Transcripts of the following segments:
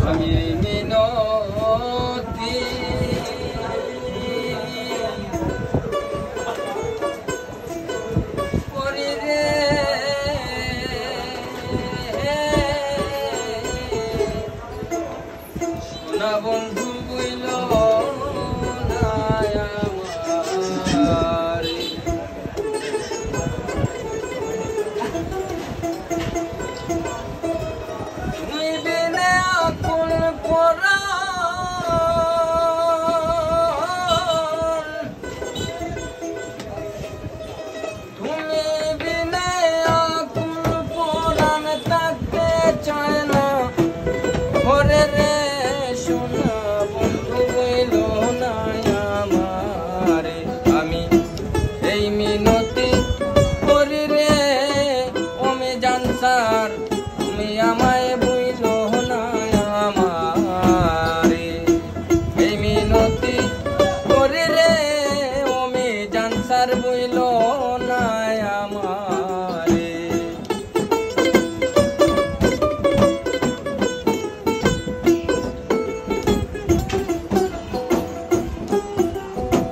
আমি মিনতি করি রে সোনা বন্ধু বইল না আমার তুমি বিনে আকুল পরাণ তুমি বিনে আকুল পরাণ থাকতে চায় না ওরে রে সোনা বন্ধু বইল না আমারে আমি এই মিনতি করি রে ওমে জানসার তুমি আমায় বইল না আমারে এই মিনতি করি রে ওমে জানসার বইল না আমারে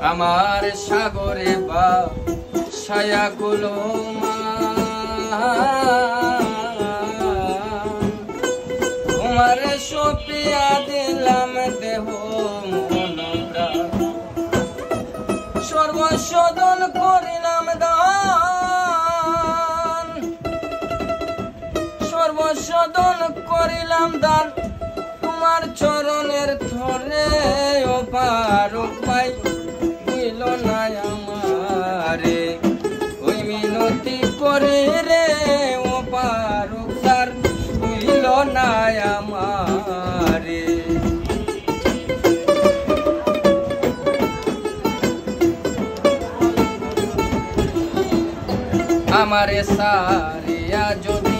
আমার সাগরে বা ছায়াগুলো তোমার সপিয়া দিলাম দেহ মন প্রাণ সর্বশোধন করিলাম দান সর্বশোধন করিলাম দান তোমার চরণের থরে অপার পাই বুঝল না আমারে ওই মিনতি করে রে অপার বুঝল না আমারে আমারে সারিয়া যদি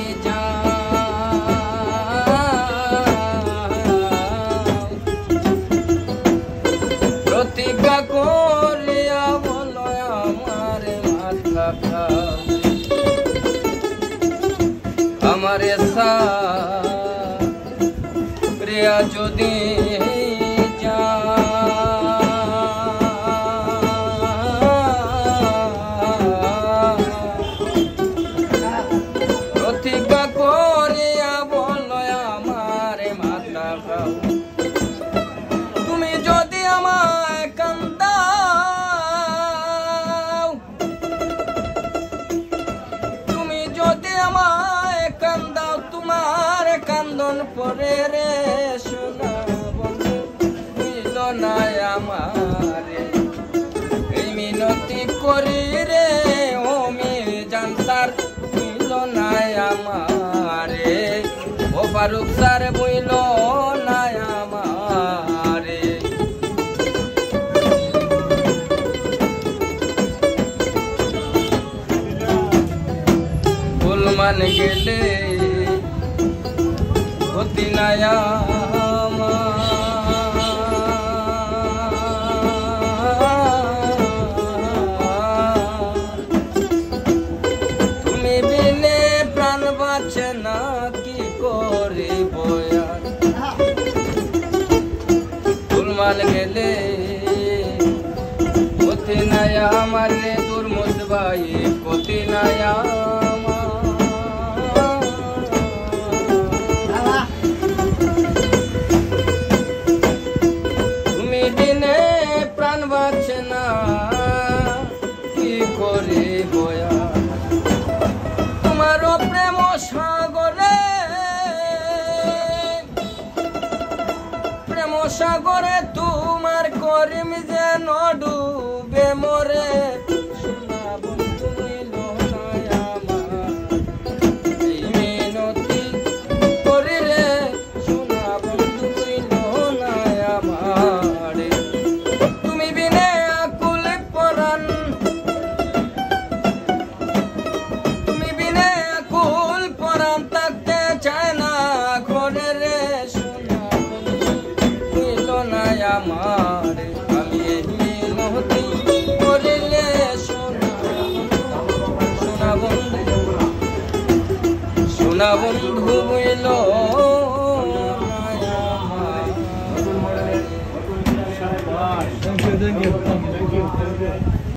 প্রতিজ্ঞা করিয়া বলো আমার মাথা আমারে সারিয়া যদি প্রতিজ্ঞা করিয়া বলো আমার মাথা তুমি যদি আমায় কান্দাও তুমি যদি আমায় কান্দাও তোমার কান্দন পরে রে সোনা বন্ধু বুঝল না আমারে এই মিনতি করি রে ওমে জানতার বুঝল না আমারে ও ফারুক স্যার বুঝল না আমারে মান গেলে হতি নায়া তুমি বিনে প্রাণ বাঁচে না কি করে বয়ান ফুলমান গেলে হতি নায়া আমার রে দুর্মুদ ভাই হতি নায়া বাঁচে না কি করে বয়া তোমার প্রেম সাগরে প্রেম সাগরে তোমার করিম যেন ডুবে মরে সোনা বন্ধু মিল না আমার এই মিনতি করি রে সোনা বন্ধু মিল না আমার না বন্ধু বইল Thank you.